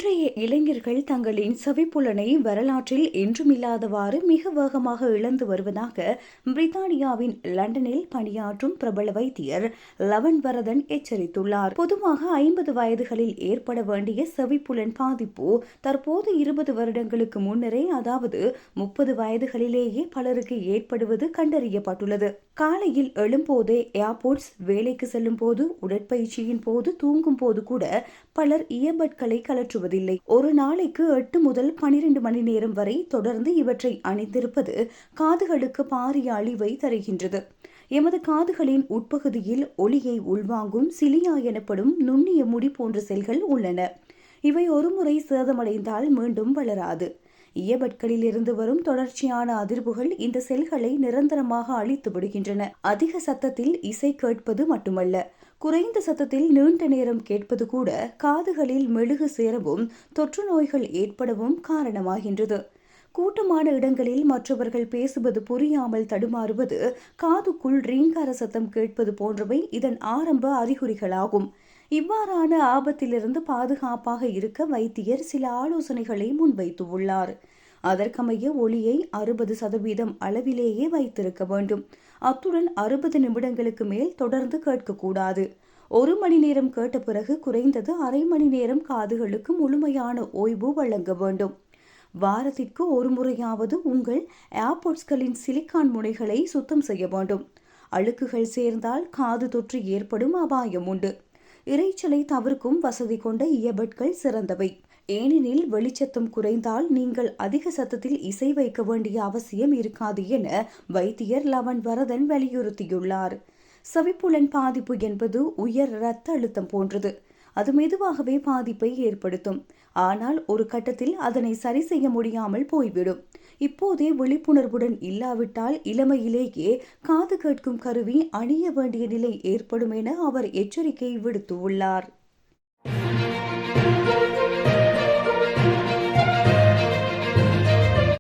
இன்றைய இளைஞர்கள் தங்களின் செவிப்புலனை வரலாற்றில் என்றுமில்லாதவாறு மிக வேகமாக இழந்து வருவதாக பிரித்தானியாவின் லண்டனில் பணியாற்றும் பிரபல வைத்தியர் லவன் வரதன் எச்சரித்துள்ளார். பொதுவாக 50 வயதுகளில் ஏற்பட வேண்டிய செவிப்புலன் பாதிப்பு தற்போது 20 வருடங்களுக்கு முன்னரே, அதாவது 30 வயதுகளிலேயே பலருக்கு ஏற்படுவது கண்டறியப்பட்டுள்ளது. காலையில் எழும்போதே, ஏர்போர்ட்ஸ், வேலைக்கு செல்லும் போது, உடற்பயிற்சியின் போது, தூங்கும் போது கூட பலர் இயர்பட்களை கலற்றுவதில்லை. ஒரு நாளைக்கு 8 முதல் 12 மணி நேரம் வரை தொடர்ந்து இவற்றை அணிந்திருப்பது காதுகளுக்கு பாரிய அழிவை தருகின்றது. எமது காதுகளின் உட்பகுதியில் ஒலியை உள்வாங்கும் சிலியா எனப்படும் நுண்ணிய முடி போன்ற செல்கள் உள்ளன. இவை ஒருமுறை சேதமடைந்தால் மீண்டும் வளராது. இயர்பட்களில் இருந்து வரும் தொடர்ச்சியான அதிர்வுகள் இந்த செல்களை நிரந்தரமாக அழித்து விடுகின்றன. அதிக சத்தத்தில் இசை கேட்பது மட்டுமல்ல, குறைந்த சத்தத்தில் நீண்ட நேரம் கேட்பது கூட காதுகளில் மெழுகு சேரவும் தொற்று நோய்கள் ஏற்படவும் காரணமாகின்றது. கூட்டமான இடங்களில் மற்றவர்கள் பேசுவது புரியாமல் தடுமாறுவது, காதுக்குள் ரீங்கார சத்தம் கேட்பது போன்றவை இதன் ஆரம்ப அறிகுறிகளாகும். இவ்வாறான ஆபத்திலிருந்து பாதுகாப்பாக இருக்க வைத்தியர் சில ஆலோசனைகளை முன்வைத்துள்ளார். அதற்கமைய ஒலியை 60% அளவிலேயே வைத்திருக்க வேண்டும். அத்துடன் 60 நிமிடங்களுக்கு மேல் தொடர்ந்து கேட்கக்கூடாது. 1 மணி நேரம் கேட்ட பிறகு குறைந்தது அரை மணி நேரம் காதுகளுக்கு முழுமையான ஓய்வு வழங்க வேண்டும். வாரத்திற்கு ஒரு முறையாவது உங்கள் ஏர்போர்ட்ஸ்களின் சிலிக்கான் முனைகளை சுத்தம் செய்ய வேண்டும். அழுக்குகள் சேர்ந்தால் காது தொற்று ஏற்படும் அபாயம் உண்டு. இரைச்சலை தவிர்க்கும் வசதி கொண்ட இயர்பட்கள் சிறந்தவை. ஏனெனில் வெளிச்சத்தம் குறைந்தால் நீங்கள் அதிக சத்தத்தில் இசை வைக்க வேண்டிய அவசியம் இருக்காது என வைத்தியர் லவன் வரதன் வலியுறுத்தியுள்ளார். செவிப்புலன் பாதிப்பு என்பது உயர் இரத்த அழுத்தம் போன்றது. அது மெதுவாகவே பாதிப்பை ஏற்படுத்தும். ஆனால் ஒரு கட்டத்தில் அதனை சரி செய்ய முடியாமல் போய்விடும். இப்போதே விழிப்புணர்வுடன் இல்லாவிட்டால் இளமையிலேயே காது கேட்கும் கருவி அணிய வேண்டிய நிலை ஏற்படும் என அவர் எச்சரிக்கை விடுத்துள்ளார்.